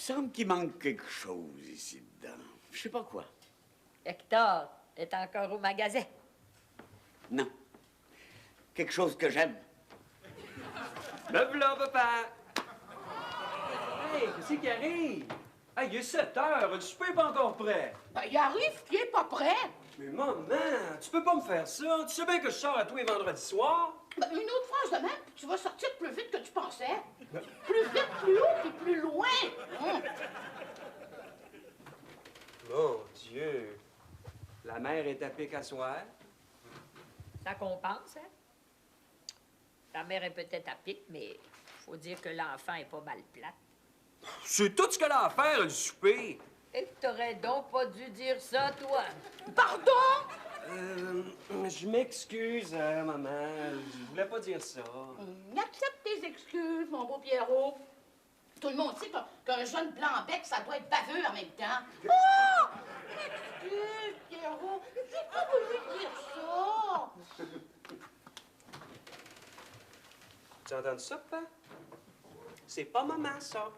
semble qu'il manque quelque chose ici dedans. Je sais pas quoi. Hector est encore au magasin. Non. Quelque chose que j'aime. Me voilà, papa! Hey, qu'est-ce qui arrive? Hey, il est 7 heures, le souper n'est pas encore prêt. Ben, il arrive qu'il est pas prêt. Mais maman, tu peux pas me faire ça. Tu sais bien que je sors à tous les vendredis soirs. Ben, une autre phrase de même, puis tu vas sortir plus vite que tu pensais. Plus vite, plus haut, puis plus loin. Mon Dieu! La mère est à pic à soir. Ça compense, hein? Ta mère est peut-être à pic, mais faut dire que l'enfant est pas mal plate. C'est tout ce qu'elle a à faire, le souper. Et t'aurais donc pas dû dire ça, toi. Pardon? Je m'excuse, maman. Je voulais pas dire ça. Accepte tes excuses, mon beau Pierrot. Tout le monde sait qu'un jeune blanc-bec, ça doit être baveux en même temps. Oh! Excuse, Pierrot. J'ai pas voulu dire ça. Tu as entendu ça, papa? C'est pas maman, ça.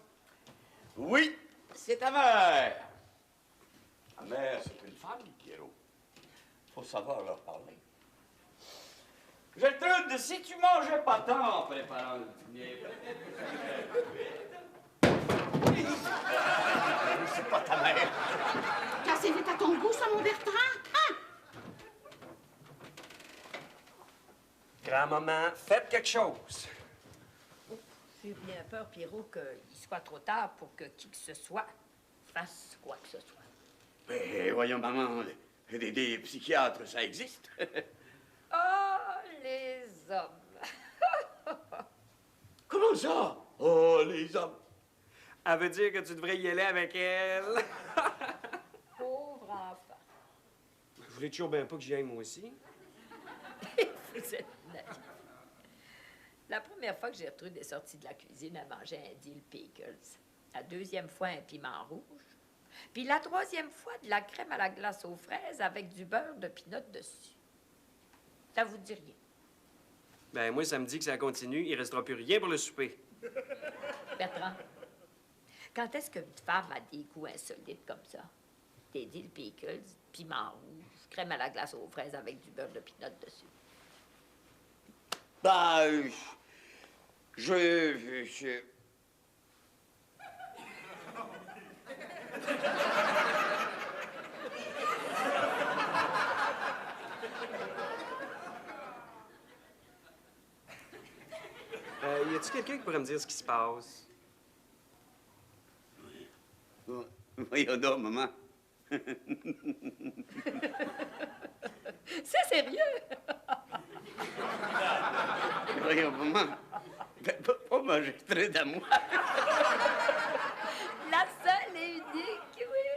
Oui, c'est ta mère. Ta mère, c'est une femme, Pierrot. Faut savoir leur parler. Gertrude, si tu mangeais pas tant en préparant le dîner, c'est pas ta mère. Cassez vite à ton goût, ça, mon Bertrand. Hein? Grand-maman, faites quelque chose. J'ai bien peur, Pierrot, qu'il soit trop tard pour que qui que ce soit fasse quoi que ce soit. Mais voyons, maman, des psychiatres, ça existe. Oh, les hommes! Comment ça? Oh, les hommes. Elle veut dire que tu devrais y aller avec elle. Pauvre enfant. Je voulais toujours bien pas que j'y aille, moi aussi. Vous êtes naïf. La première fois que Gertrude est sortie de la cuisine, elle mangeait un dill pickles. La deuxième fois, un piment rouge. Puis la troisième fois, de la crème à la glace aux fraises avec du beurre de pinot dessus. Ça vous dit rien? Ben, moi, ça me dit que ça continue. Il restera plus rien pour le souper. Bertrand, quand est-ce qu'une femme a des goûts insolites comme ça? Des dill pickles, piment rouge, crème à la glace aux fraises avec du beurre de pinot dessus. Bah, je... Y a-t-il quelqu'un qui pourrait me dire ce qui se passe? Voyons donc, maman. C'est sérieux? Voyons, maman. Pas manger très à moi. La seule et unique, oui.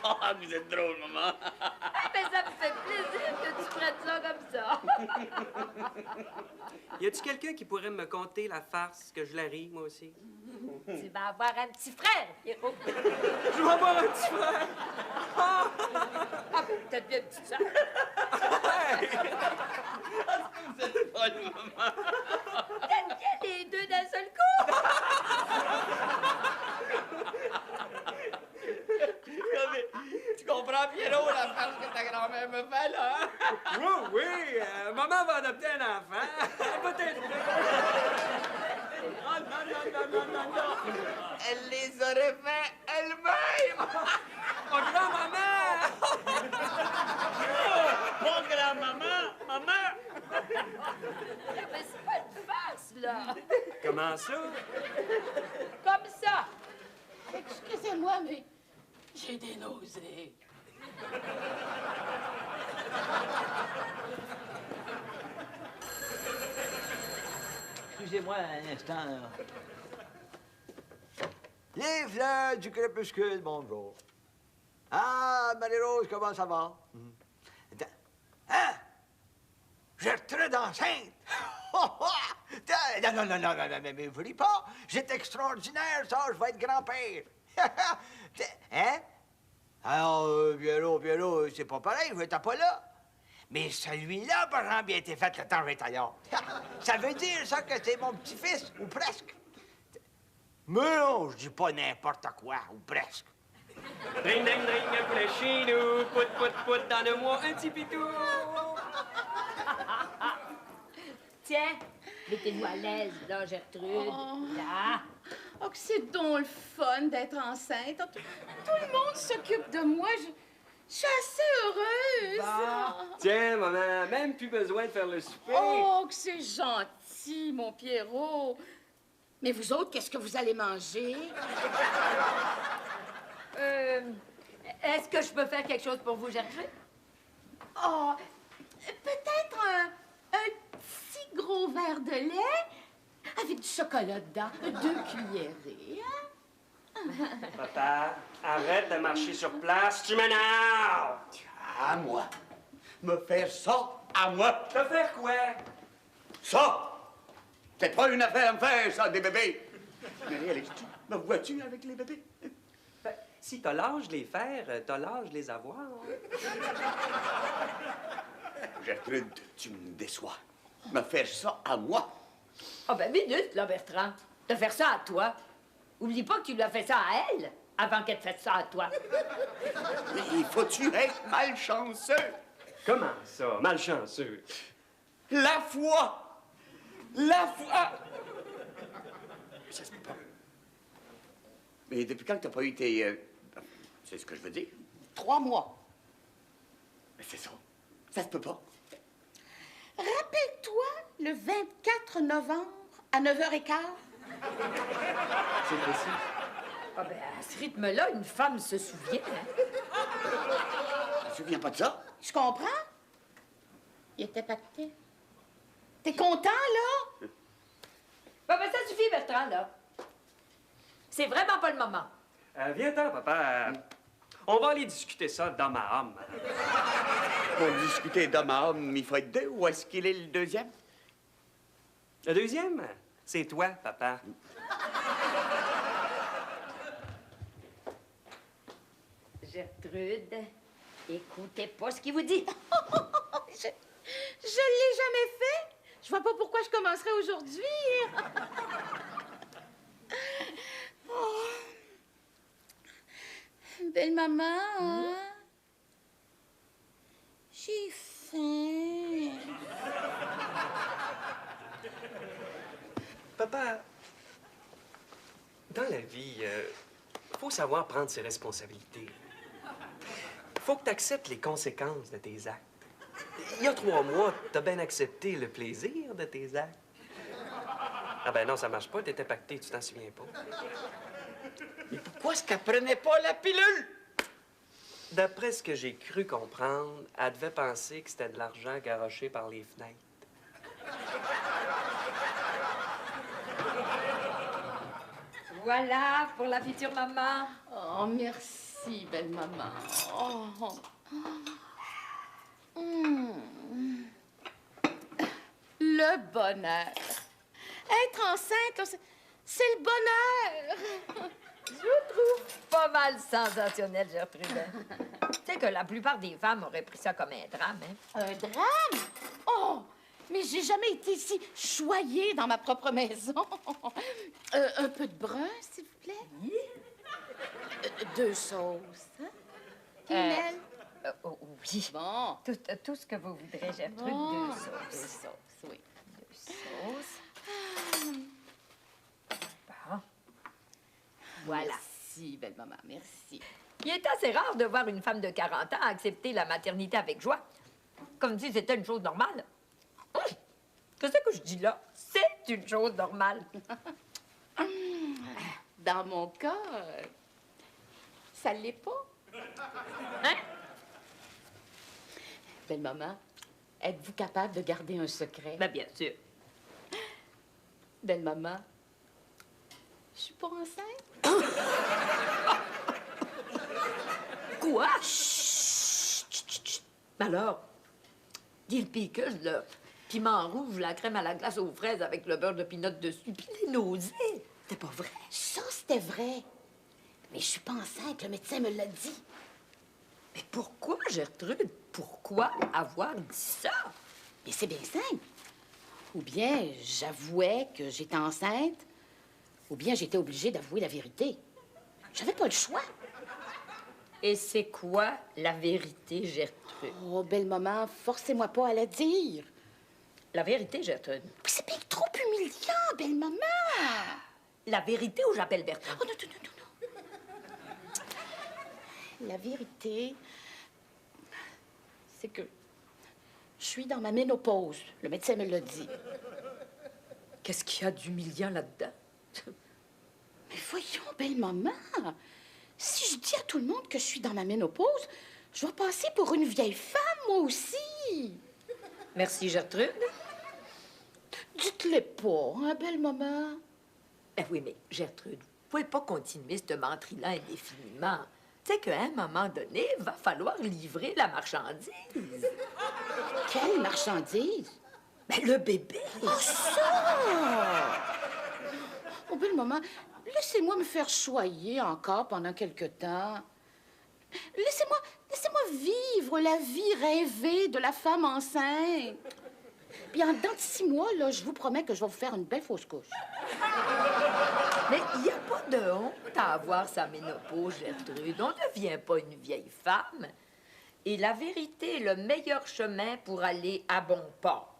Ah, vous êtes drôle, maman. Ah, ben, ça me fait plaisir que tu prennes ça comme ça. Y a-t-il quelqu'un qui pourrait me conter la farce que je la ris, moi aussi? Tu vas avoir un petit frère, Pierrot. Je vais avoir un petit frère! Ah, peut-être bien une petite sœur. Vous êtes folle, maman. T'aimes bien les deux d'un seul coup? Tu comprends, Pierrot, la farce que ta grand-mère me fait, là, hein? Oui, maman va adopter un enfant. Peut-être. Oh, non. Elle les aurait fait elle-même. Mon grand-maman! Mon grand-maman, maman. Mais c'est pas une farce, là. Comment ça? Comme ça. Excusez-moi, mais j'ai des nausées. Excusez-moi un instant, là. Les fleurs du crépuscule, bonjour. Ah, Marie-Rose, comment ça va? Attends. Hein? Gertrude enceinte? Non, mais vous riez pas. C'est extraordinaire, ça. Je vais être grand-père. Hein? Alors, Pierrot, c'est pas pareil, je vais être pas là. Mais celui-là, par exemple, il a été fait le temps que j'étais ailleurs. Ça veut dire, ça, que c'est mon petit-fils, ou presque. Mais non, je dis pas n'importe quoi, ou presque. Dring, dring, dring, un poulet chez nous. Pout, pout, pout, donne-moi un petit pitou. Tiens, mettez-vous à l'aise, là, Gertrude. Là. Oh, que c'est donc le fun d'être enceinte. Oh, tout le monde s'occupe de moi. Je suis assez heureuse. Tiens, maman, même plus besoin de faire le souper. Oh, que c'est gentil, mon Pierrot. Mais vous autres, qu'est-ce que vous allez manger? Est-ce que je peux faire quelque chose pour vous, Gertrude? Oh, peut-être un petit gros verre de lait avec du chocolat dedans, 2 cuillerées, hein? Papa, arrête de marcher sur place, tu m'énerves! À moi. Me faire ça à moi. Te faire quoi? Ça! C'est pas une affaire à me faire, ça, des bébés. Mais Alex, me vois-tu avec les bébés? Ben, si t'as l'âge de les faire, t'as l'âge de les avoir. Gertrude, tu me déçois. Me faire ça à moi. Ah ben, minute, là, Bertrand. De faire ça à toi. Oublie pas que tu lui as fait ça à elle avant qu'elle te fasse ça à toi. Mais il faut-tu être malchanceux? Comment ça, malchanceux? La foi! La foi! Ça se peut pas. Mais depuis quand t'as pas eu tes... C'est ce que je veux dire? 3 mois. Mais c'est ça. Ça se peut pas. Rappelle-toi le 24 novembre à 9h15. C'est possible. Ah ben, à ce rythme-là, une femme se souvient. Hein? Tu te souviens pas de ça? Je comprends. Il était pacté. T'es content, là? Bon, ben, ça suffit, Bertrand, là. C'est vraiment pas le moment. Viens-t'en, papa. On va aller discuter ça dans ma âme. Pour discuter d'homme à homme, il faut être 2. Où est-ce qu'il est le deuxième? Le deuxième, c'est toi, papa. Gertrude, écoutez pas ce qu'il vous dit. Je l'ai jamais fait. Je vois pas pourquoi je commencerais aujourd'hui. Oh. Belle maman, hein? J'ai faim. Papa, dans la vie, faut savoir prendre ses responsabilités. Faut que tu acceptes les conséquences de tes actes. Il y a 3 mois, t'as bien accepté le plaisir de tes actes. Ah ben non, ça marche pas, t'étais pacté, tu t'en souviens pas. Mais pourquoi est-ce qu'elle prenait pas la pilule? D'après ce que j'ai cru comprendre, elle devait penser que c'était de l'argent garoché par les fenêtres. Voilà pour la future maman. Oh, merci, belle maman. Oh. Le bonheur. Être enceinte, là, c'est le bonheur. Je vous trouve pas mal sensationnel, Gertrude. Tu sais que la plupart des femmes auraient pris ça comme un drame, hein? Un drame? Oh! Mais j'ai jamais été si choyée dans ma propre maison. Un peu de brun, s'il vous plaît. 2 sauces, hein? Quinelle? Oui. Bon. Tout ce que vous voudrez, Gertrude. Bon. 2 sauces. 2 sauces, oui. 2 sauces. Bon. Voilà. Merci, belle maman, merci. Il est assez rare de voir une femme de 40 ans accepter la maternité avec joie. Comme si c'était une chose normale. Qu'est-ce que je dis là? C'est une chose normale. Dans mon cas, ça l'est pas. Hein? Belle maman, êtes-vous capable de garder un secret? Ben, bien sûr. Belle maman, je suis pas enceinte. Quoi? Chut, chut, chut, chut. Alors, dis le pickles, là. Piment rouge, la crème à la glace aux fraises avec le beurre de pinot dessus, puis les nausées. C'était pas vrai. Ça, c'était vrai. Mais je suis pas enceinte, le médecin me l'a dit. Mais pourquoi, Gertrude? Pourquoi avoir dit ça? Mais c'est bien simple. Ou bien j'avouais que j'étais enceinte, Ou bien j'étais obligée d'avouer la vérité. J'avais pas le choix. Et c'est quoi la vérité, Gertrude? Oh, belle maman, forcez-moi pas à la dire. La vérité, Gertrude. Puis c'est bien trop humiliant, belle maman. La vérité ou j'appelle Bertrand? Oh non, non, non, non, non. La vérité, c'est que je suis dans ma ménopause. Le médecin me l'a dit. Qu'est-ce qu'il y a d'humiliant là-dedans? Mais voyons, belle maman, si je dis à tout le monde que je suis dans ma ménopause, je vais passer pour une vieille femme, moi aussi. Merci, Gertrude. Dites-le pas, hein, belle maman. Eh oui, mais Gertrude, vous pouvez pas continuer cette menterie-là indéfiniment. Tu sais qu'à un moment donné, il va falloir livrer la marchandise. Quelle marchandise? Ben, le bébé. Oh, ça! Oh, belle maman, laissez-moi me faire choyer encore pendant quelque temps. Laissez-moi vivre la vie rêvée de la femme enceinte. Puis en dedans de 6 mois, là, je vous promets que je vais vous faire une belle fausse couche. Mais il n'y a pas de honte à avoir sa ménopause, Gertrude. On ne devient pas une vieille femme. Et la vérité est le meilleur chemin pour aller à bon port.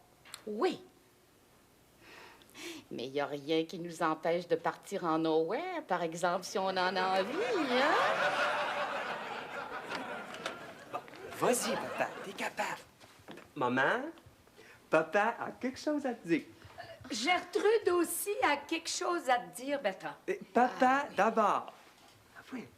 Oui. Mais il n'y a rien qui nous empêche de partir en nowhere, par exemple, si on en a envie, hein? Vas-y, papa, t'es capable. Maman, papa a quelque chose à te dire. Gertrude aussi a quelque chose à te dire, Bertrand. Papa, d'abord. Ah oui.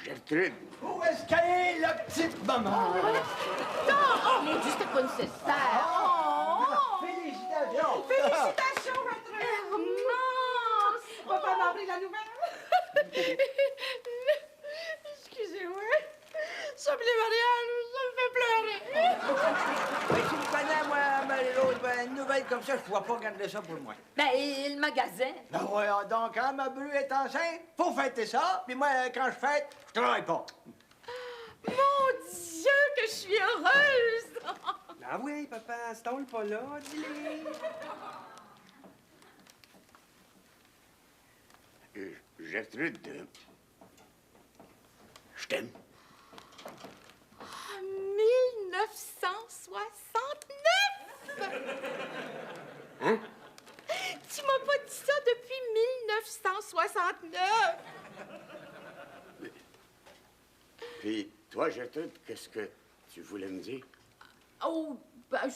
Gertrude, Où est-ce qu'elle est, la petite maman? Non! Mais juste pas nécessaire. Félicitations! Félicitations, Hermance! Papa m'a appris la nouvelle. Excusez-moi. Ça me fait Marianne, ça me fait pleurer. Ben, tu me connais, moi, Marie-Rose, ben, une nouvelle comme ça, je ne pourrais pas garder ça pour moi. Ben, et le magasin? Ben voyons donc, quand ma bru est enceinte, faut fêter ça, puis moi, quand je fête, je travaille pas. Mon Dieu, que je suis heureuse! Ah oui, papa, stole pas là, dis-le. Gertrude, je t'aime. 1969! Hein? Tu m'as pas dit ça depuis 1969! Puis toi, Gertrude, qu'est-ce que tu voulais me dire? Oh, ben,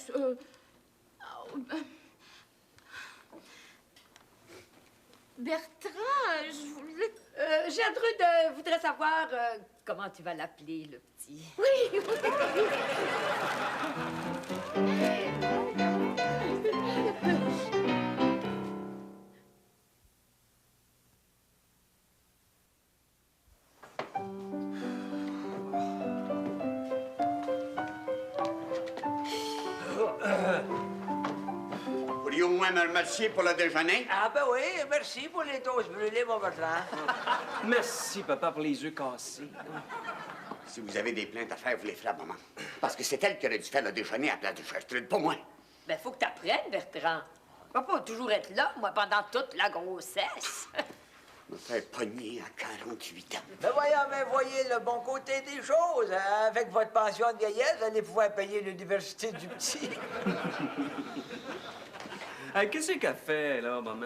Bertrand, je voulais... Gertrude voudrait savoir comment tu vas l'appeler, le petit. Oui, oui. Pourriez au moins me remercier pour le déjeuner? Ah ben oui, merci pour les toasts brûlés, mon Bertrand. Merci, papa, pour les œufs cassés. Si vous avez des plaintes à faire, vous les ferez à maman. Parce que c'est elle qui aurait dû faire le déjeuner à la place de Gertrude, pas moi. Ben, faut que t'apprennes, Bertrand. On va pas toujours être là, moi, pendant toute la grossesse. Me faire pogner à 48 ans. Ben voyons, mais voyez le bon côté des choses. Hein. Avec votre pension de vieillesse, vous allez pouvoir payer l'université du petit. Qu'est-ce qu'elle fait, là, maman?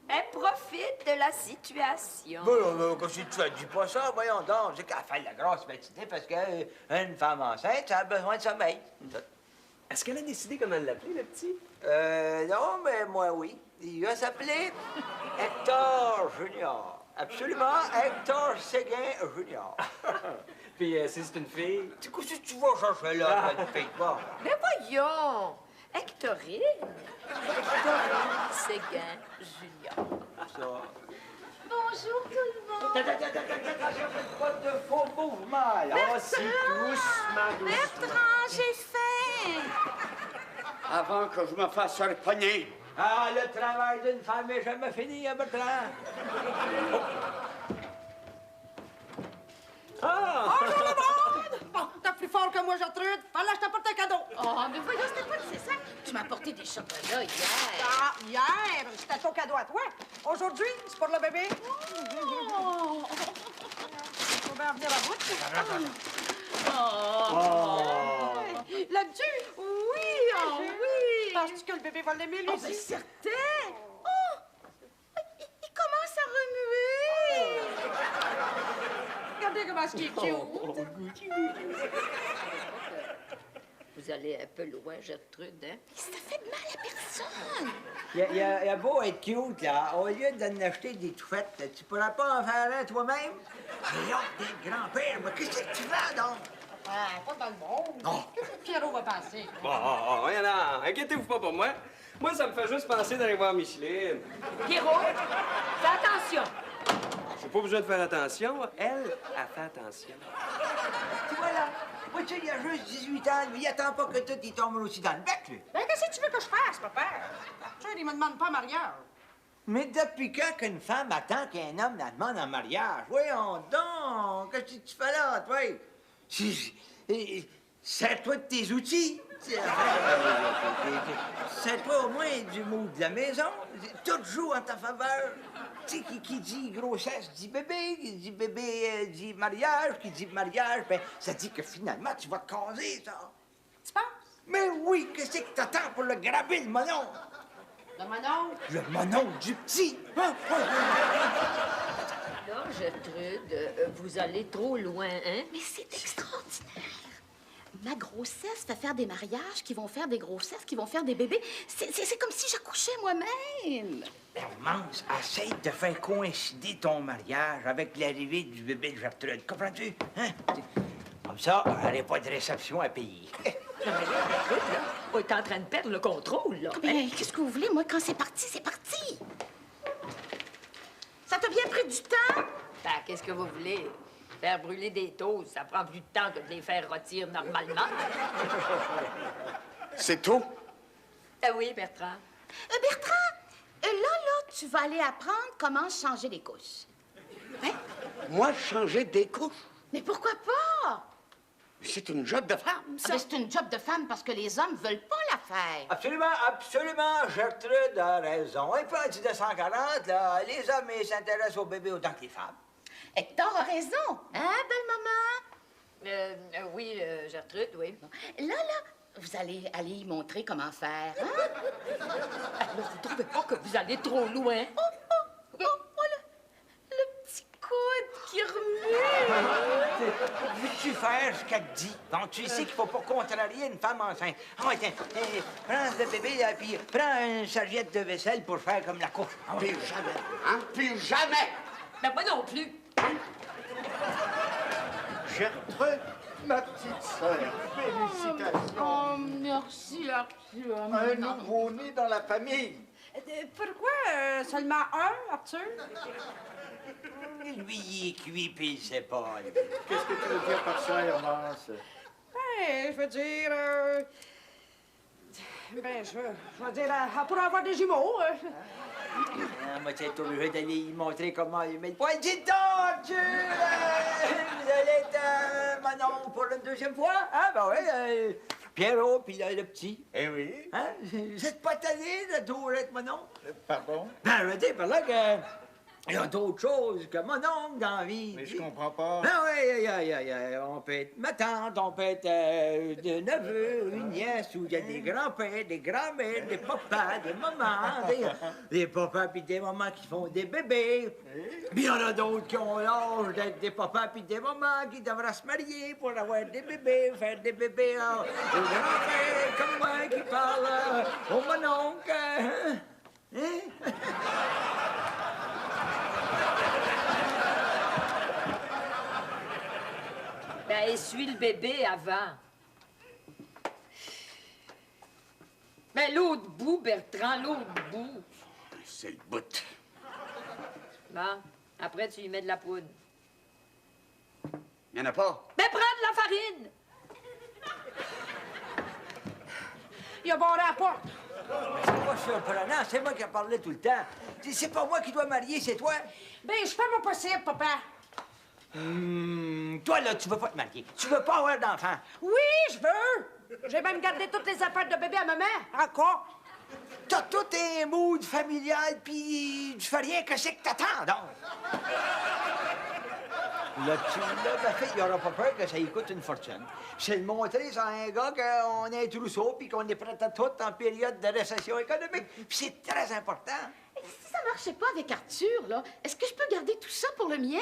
Elle profite de la situation. Bon, quand tu dis pas ça, voyons donc. C'est qu'elle fait la grosse matinée parce qu'une femme enceinte, ça a besoin de sommeil. Est-ce qu'elle a décidé comment l'appeler, le petit? Non, mais moi, oui. Il va s'appeler Hector Junior. Absolument, Hector Séguin Junior. Puis, si c'est une fille? Tu sais, si tu vas chercher là, une fille de bord. Mais voyons! Hectorine! Hectorine Séguin Junior. Ça. Bonjour tout le monde! Pas de faux mouvements, là. Assis doucement, doucement. Bertrand, j'ai faim! Avant que je me fasse repogner. Ah, le travail d'une femme n'est jamais fini, hein, Bertrand? Ah! Bon, t'as plus fort que moi, Gertrude. Fallait que je t'apporte un cadeau. chocolats hier. Ah, hier, c'était ton cadeau à toi. Aujourd'hui, c'est pour le bébé. Oh! On va en venir à bout. L'aimes-tu? Oui, oh oui! Penses-tu que le bébé va l'aimer, lui Oh, aussi? ben certain! Oh! Il commence à remuer! Regardez comment est-ce qu'il est cute. Vous allez un peu loin, Gertrude, hein? Ça fait mal à personne! Il a beau être cute, là. Au lieu d'en acheter des tout faites, tu pourrais pas en faire un toi-même? J'ai hâte d'être grand-père. Mais qu'est-ce que tu fais, donc? Ah, pas dans le monde. Qu'est-ce que Pierrot va penser? Rien là, inquiétez-vous pas pour moi. Moi, ça me fait juste penser d'aller voir Micheline. Pierrot, fais attention! J'ai pas besoin de faire attention. Elle fait attention. Tu vois, là, moi, tu sais, il a juste 18 ans. Lui, il attend pas que tout il tombe aussi dans le bec, lui. Ben, qu'est-ce que tu veux que je fasse, papa? Tu sais, il me demande pas en mariage. Mais depuis quand qu'une femme attend qu'un homme la demande en mariage? Voyons donc! Qu'est-ce que tu fais là, toi? Sers-toi de tes outils. Sers-toi au moins du mot de la maison. Tout joue en ta faveur. Tu sais, qui dit grossesse dit bébé, qui dit bébé dit mariage, qui dit mariage, ben, ça dit que finalement, tu vas te caser, ça. Tu penses? Mais oui, qu'est-ce que t'attends pour le graber, le monon? Le monon? Le monon du petit! Hein? Là, Gertrude, vous allez trop loin, hein? Mais c'est extraordinaire! Ma grossesse fait faire des mariages qui vont faire des grossesses, qui vont faire des bébés. C'est comme si j'accouchais moi-même. Hermance, essaye de faire coïncider ton mariage avec l'arrivée du bébé de Gertrude. Comprends-tu? Hein? Comme ça, elle n'a pas de réception à payer. Non, mais là, Gertrude, là, on est en train de perdre le contrôle, là. Ben, qu'est-ce que vous voulez? Moi, quand c'est parti, c'est parti. Ça t'a bien pris du temps? Ben, qu'est-ce que vous voulez? Faire brûler des toasts, ça prend plus de temps que de les faire rôtir normalement. C'est tout? Ah oui, Bertrand. Bertrand, là, tu vas aller apprendre comment changer les couches. Hein? Moi, changer des couches? Mais pourquoi pas? C'est une job de femme, ça. Ah, ben, c'est une job de femme parce que les hommes veulent pas la faire. Absolument, absolument, Gertrude a raison. Et puis, en 1940, là, les hommes ils s'intéressent aux bébés autant que les femmes. Hector a raison. Hein, belle maman? Oui, Gertrude, oui. Là, vous allez aller y montrer comment faire, hein? Ah, là, vous trouvez pas que vous allez trop loin? Oh, le petit coude qui remue. Veux-tu faire ce qu'elle te dit? Donc, tu sais qu'il faut pas contrarier une femme enceinte. Ah ouais, tiens, prends le bébé, là, puis prends une serviette de vaisselle pour faire comme la couche. Ah ouais. Plus jamais, hein? Plus jamais! Ben, moi non plus. Gertrude, ma petite sœur, félicitations. Oh, merci, Arthur. Un nouveau-né dans la famille. Pourquoi seulement un, Arthur? Lui, il est cuit, puis il sait pas. Qu'est-ce que tu veux dire par ça, Hermance? Ben, je veux dire... Ben, je veux dire, pour avoir des jumeaux... Ah, moi, t'es obligé d'aller y montrer comment il met le poil. Dis donc, Arthur! Vous allez être Manon pour une deuxième fois? Hein? Ben oui, Pierrot, puis le petit. Eh oui. Hein? Vous êtes pas tanné de toujours être Manon? Pardon? Ben, je veux dire par là que... Il y a d'autres choses que mon oncle dans la vie. Mais je comprends pas. Ben oui, on peut être ma tante, on peut être de neveu, une nièce, ou il y a des grands-pères, des grands-mères, des papas, des mamans, des papas puis des mamans qui font des bébés. Puis il y en a d'autres qui ont l'âge d'être des papas puis des mamans qui devraient se marier pour avoir des bébés, faire des bébés. Des grands-pères comme moi qui parlent au mon oncle. Hein? Ben, essuie le bébé avant. Ben, l'autre bout, Bertrand, l'autre bout. C'est le bout. Bon, après, tu y mets de la poudre. Il y en a pas? Ben, prends de la farine! Il a barré la porte. C'est pas surprenant, c'est moi qui ai parlé tout le temps. C'est pas moi qui dois marier, c'est toi. Ben, je fais mon possible, papa. Toi, là, tu veux pas te marier. Tu veux pas avoir d'enfant. Oui, je veux. J'ai même gardé toutes les affaires de bébé à maman. Encore. T'as tout un mood familial, puis tu fais rien que c'est que t'attends, donc. Là, ma fille, il aura pas peur que ça lui coûte une fortune. C'est de montrer à un gars qu'on est un trousseau puis qu'on est prêt à tout en période de récession économique. Puis c'est très important. Si ça marchait pas avec Arthur, là, est-ce que je peux garder tout ça pour le mien?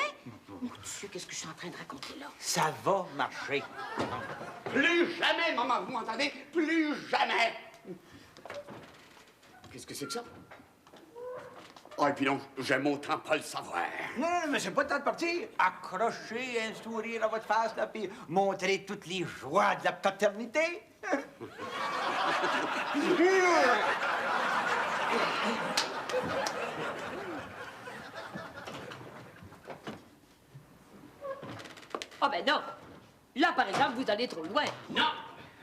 Mon Dieu, qu'est-ce que je suis en train de raconter là? Ça va marcher. Plus jamais, maman, vous m'entendez? Plus jamais! Qu'est-ce que c'est que ça? Ah, et puis non, j'aime autant pas le savoir. Non, non, mais c'est pas le temps de partir. Accrochez un sourire à votre face, là, puis montrez toutes les joies de la paternité. Ah ben non! Là, par exemple, vous allez trop loin. Non!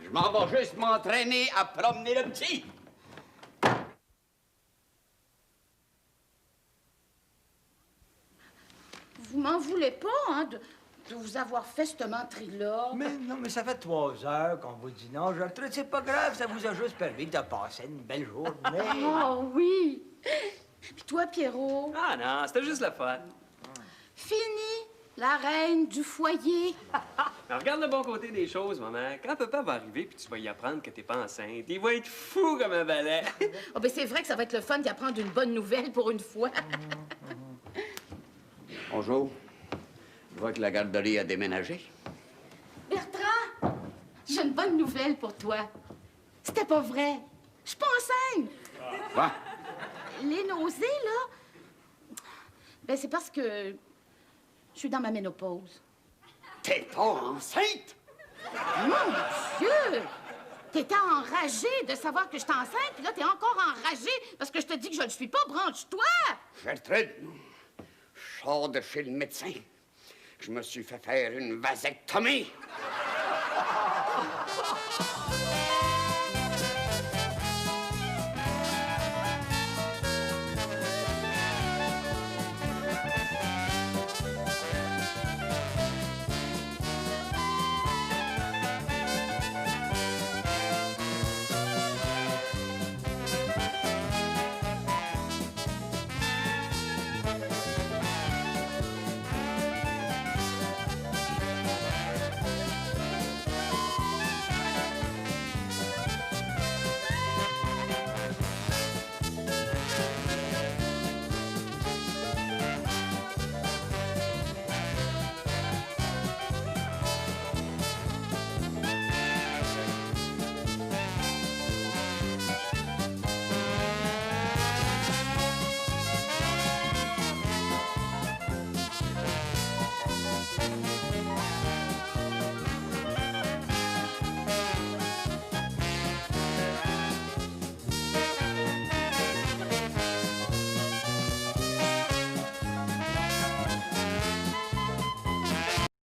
Je m'en vais juste m'entraîner à promener le petit. Vous m'en voulez pas, hein, de vous avoir fait cette menterie-là? Mais non, mais ça fait 3 heures qu'on vous dit non, Gertrude, c'est pas grave, ça vous a juste permis de passer une belle journée. Oh oui! Puis toi, Pierrot, Ah non, c'était juste le fun. fini la reine du foyer. Mais regarde le bon côté des choses, maman. Quand papa va arriver puis tu vas y apprendre que t'es pas enceinte, il va être fou comme un balai. Oh, ben c'est vrai que ça va être le fun d'y apprendre une bonne nouvelle pour une fois. Bonjour. Je vois que la garderie a déménagé. Bertrand, j'ai une bonne nouvelle pour toi. C'était pas vrai. Je suis pas enceinte. Quoi? Les nausées, là, ben c'est parce que je suis dans ma ménopause. T'es pas enceinte? Mon Dieu! T'étais enragé de savoir que j'étais enceinte, puis là, t'es encore enragé parce que je te dis que je le suis pas. Branche-toi! Gertrude, je sors de chez le médecin. Je me suis fait faire une vasectomie.